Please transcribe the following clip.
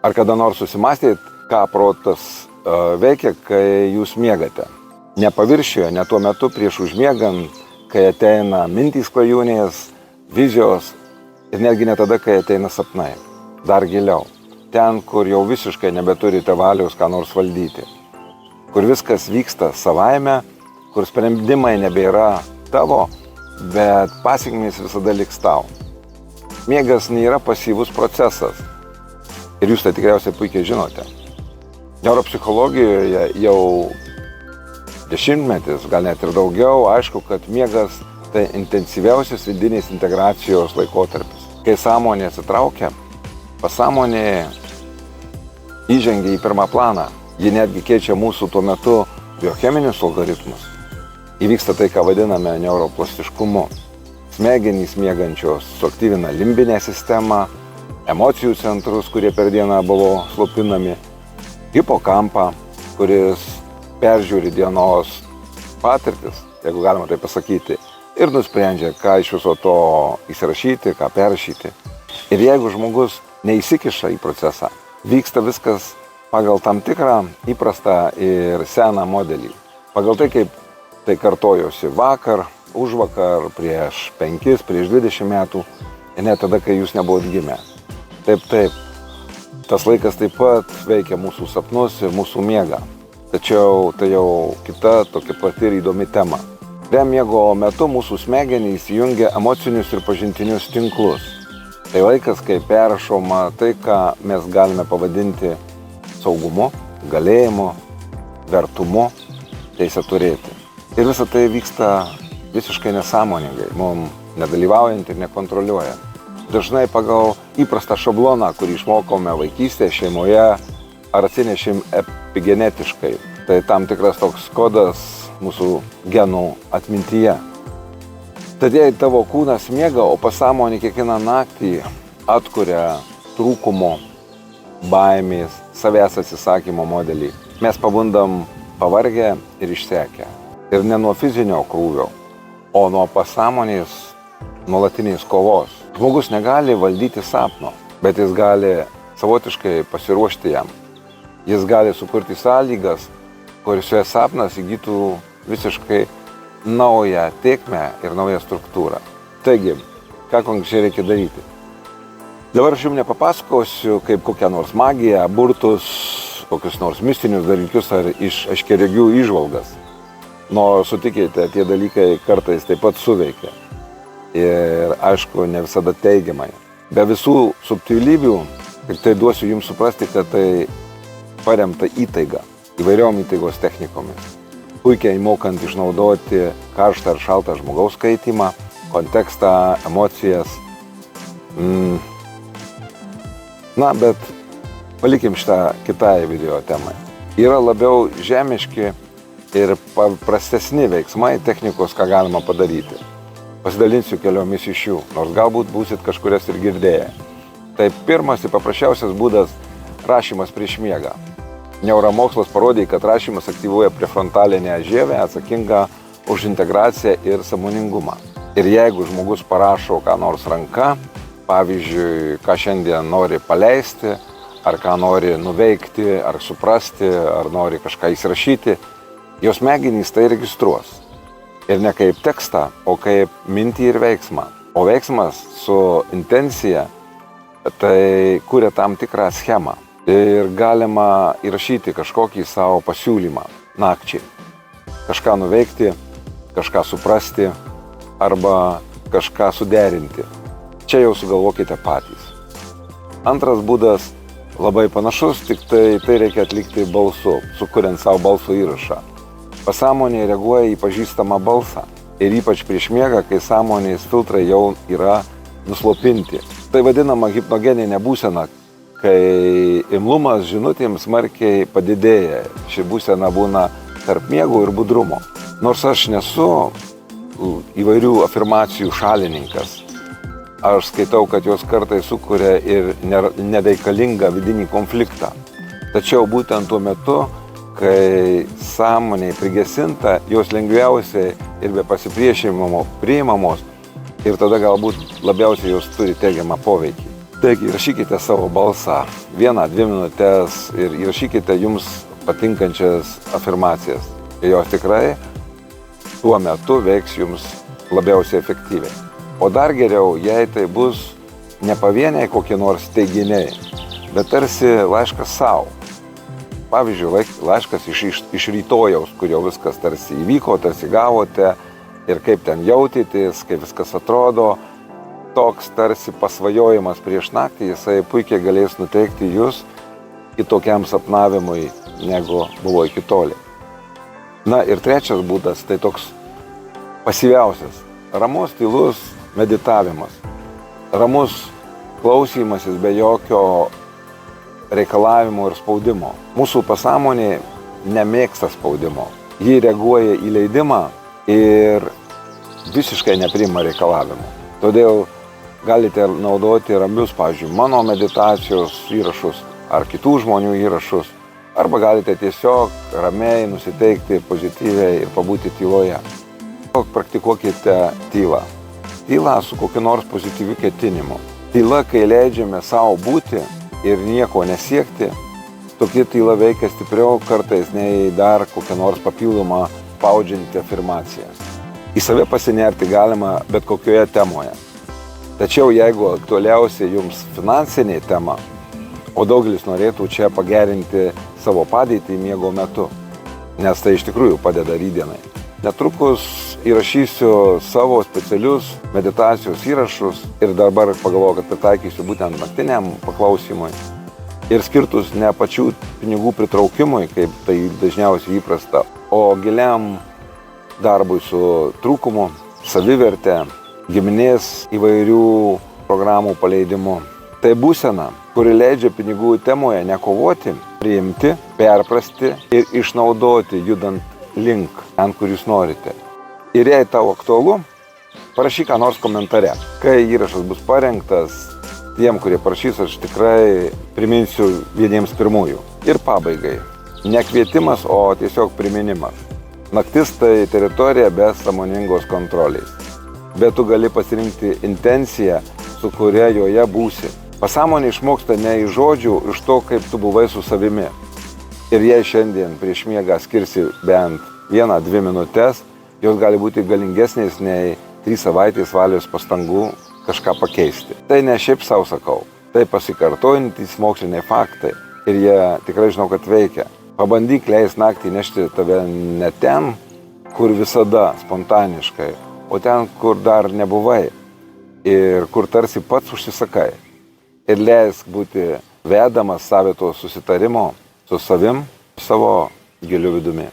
Ar kada nors susimastėt, ką protas veikia, kai jūs miegate? Ne paviršiuje, ne tuo metu prieš užmiegant, kai ateina mintys klajūnės, vizijos ir netgi ne tada, kai ateina sapnai. Dar giliau. Ten, kur jau visiškai nebeturite valios ką nors valdyti. Kur viskas vyksta savaime, kur sprendimai nebėra tavo, bet pasekmės visada liks tau. Miegas nėra pasyvus procesas. Ir jūs tai tikriausiai puikiai žinote. Neuropsichologijoje jau dešimtmetis, gal net ir daugiau, aišku, kad miegas tai intensyviausias vidinės integracijos laikotarpis. Kai sąmonė atsitraukia, pasąmonė įžengia į pirmą planą. Ji netgi keičia mūsų tuo metu biocheminius algoritmus. Įvyksta tai, ką vadiname neuroplastiškumu. Smegenys miegančios suaktyvina limbinę sistemą, emocijų centrus, kurie per dieną buvo slopinami, hipokampą, kuris peržiūri dienos patirtis, jeigu galima tai pasakyti, ir nusprendžia, ką iš viso to įsirašyti, ką perrašyti. Ir jeigu žmogus neįsikiša į procesą, vyksta viskas pagal tam tikrą įprastą ir seną modelį. Pagal tai, kaip tai kartojosi vakar, užvakar, prieš 5, prieš 20 metų ir net tada, kai jūs nebuvot gimę. Taip, tas laikas taip pat veikia mūsų sapnus ir mūsų miegą. Tačiau tai jau kita tokia pati ir įdomi tema. REM miego metu mūsų smegenys įjungia emocinius ir pažintinius tinklus. Tai laikas, kai perrašoma tai, ką mes galime pavadinti saugumu, galėjimu, vertumu, teisę turėti. Ir visa tai vyksta visiškai nesąmoningai, mums nedalyvaujant ir nekontroliuojant. Dažnai pagal įprastą šabloną, kurį išmokome vaikystėje, šeimoje, ar atsinešim epigenetiškai. Tai tam tikras toks kodas mūsų genų atmintyje. Tad jei tavo kūnas miega, o pasąmonė kiekvieną naktį atkuria trūkumo, baimės, savęs atsisakymo modelį, mes pabundam pavargę ir išsekę. Ir ne nuo fizinio krūvio, o nuo pasąmonės nuolatinės kovos. Žmogus negali valdyti sapno, bet jis gali savotiškai pasiruošti jam. Jis gali sukurti sąlygas, kuriuose sapnas įgytų visiškai naują tėkmę ir naują struktūrą. Taigi, ką konkrečiai reikia daryti? Dabar aš jums nepapasakosiu kaip kokią nors magiją, burtus, kokius nors mistinius dalykus ar iš aiškiaregių įžvalgas. Nors sutikite, tie dalykai kartais taip pat suveikia. Ir aišku, ne visada teigiamai. Be visų subtilybių, tik tai duosiu jums suprasti, kad tai paremta įtaiga, įvairiom įtaigos technikomis. Puikiai mokant išnaudoti karštą ir šaltą žmogaus skaitymą, kontekstą, emocijas. Na, bet palikim šitą kitai video temai. Yra labiau žemiški ir paprastesni veiksmai technikos, ką galima padaryti. Pasidalinsiu keliomis iš jų, nors galbūt būsit kažkurias ir girdėję. Tai pirmas ir paprasčiausias būdas – rašymas prieš miegą. Neuromokslas parodė, kad rašymas aktyvuoja prefrontalinę žievę atsakingą už integraciją ir sąmoningumą. Ir jeigu žmogus parašo ką nors ranka, pavyzdžiui, ką šiandien nori paleisti, ar ką nori nuveikti, ar suprasti, ar nori kažką įsirašyti, jos smegenys tai registruos. Ir ne kaip tekstą, o kaip mintį ir veiksmą. O veiksmas su intencija tai kuria tam tikrą schemą. Ir galima įrašyti kažkokį savo pasiūlymą nakčiai. Kažką nuveikti, kažką suprasti arba kažką suderinti. Čia jau sugalvokite patys. Antras būdas labai panašus, tik tai reikia atlikti balsu, sukuriant savo balso įrašą. Pasąmonė reaguoja į pažįstamą balsą ir ypač prieš miegą, kai sąmonės filtrai jau yra nuslopinti. Tai vadinama hipnogeninė būsena, kai imlumas žinutėms smarkiai padidėja. Ši būsena būna tarp miego ir budrumo. Nors aš nesu įvairių afirmacijų šalininkas, aš skaitau, kad jos kartais sukuria ir nereikalingą vidinį konfliktą. Tačiau būtent tuo metu, kai sąmonė prigesinta, jos lengviausiai ir be pasipriešinimo priimamos ir tada galbūt labiausiai jos turi teigiamą poveikį. Taigi, įrašykite savo balsą 1-2 minutės ir įrašykite jums patinkančias afirmacijas. Ir jos tikrai tuo metu veiks jums labiausiai efektyviai. O dar geriau, jei tai bus ne pavieniai kokie nors teiginiai, bet tarsi laiškas savo. Pavyzdžiui, laiškas iš rytojaus, kur jau viskas tarsi įvyko, tarsi gavote ir kaip ten jautėtės, kaip viskas atrodo. Toks tarsi pasvajojimas prieš naktį, jisai puikiai galės nuteikti jūs kitokiam sapnavimui, negu buvo iki toli. Na ir trečias būdas, tai toks pasyviausias, ramus, tylus meditavimas, ramus klausymasis be jokio reikalavimo ir spaudimo. Mūsų pasąmonė nemėgsta spaudimo, ji reaguoja į leidimą ir visiškai nepriima reikalavimų. Todėl galite naudoti ramius, pavyzdžiui, mano meditacijos įrašus ar kitų žmonių įrašus, arba galite tiesiog ramiai nusiteikti pozityviai ir pabūti tyloje. Praktikuokite tylą. Tylą su kokiu nors pozityviu ketinimu. Tyla, kai leidžiame savo būti ir nieko nesiekti, tokia tyla veikia stipriau kartais nei dar kokia nors papildoma spaudžianti afirmacija. Į save pasinerti galima bet kokioje temoje. Tačiau jeigu aktualiausia jums finansinė tema, o daugelis norėtų čia pagerinti savo padėtį miego metu, nes tai iš tikrųjų padeda rytdienai. Netrukus įrašysiu savo specialius meditacijos įrašus ir dabar pagalvoju, kad pritaikysiu būtent naktiniam paklausimui ir skirtus ne pačių pinigų pritraukimui, kaip tai dažniausiai įprasta, o giliam darbui su trūkumu, saviverte, giminės įvairių programų paleidimu. Tai būsena, kuri leidžia pinigų temoje nekovoti, priimti, perprasti ir išnaudoti judant link ten, kur jūs norite. Ir jei tau aktualu, parašyk ką nors komentare. Kai įrašas bus parengtas, tiem, kurie parašys, aš tikrai priminsiu vieniems pirmųjų. Ir pabaigai. Ne kvietimas, o tiesiog priminimas. Naktis tai teritorija be sąmoningos kontrolės. Bet tu gali pasirinkti intenciją, su kuria joje būsi. Pasąmonė išmoksta ne iš žodžių, iš to, kaip tu buvai su savimi. Ir jei šiandien prieš miegą skirsi bent 1-2 minutės, jos gali būti galingesnės nei 3 savaitės valios pastangų kažką pakeisti. Tai ne šiaip savo sakau, tai pasikartojantys moksliniai faktai ir jie tikrai žinau, kad veikia. Pabandyk leis naktį nešti tave ne ten, kur visada spontaniškai, o ten, kur dar nebuvai ir kur tarsi pats užsisakai. Ir leisk būti vedamas savito susitarimo su savim, savo giliu vidumi.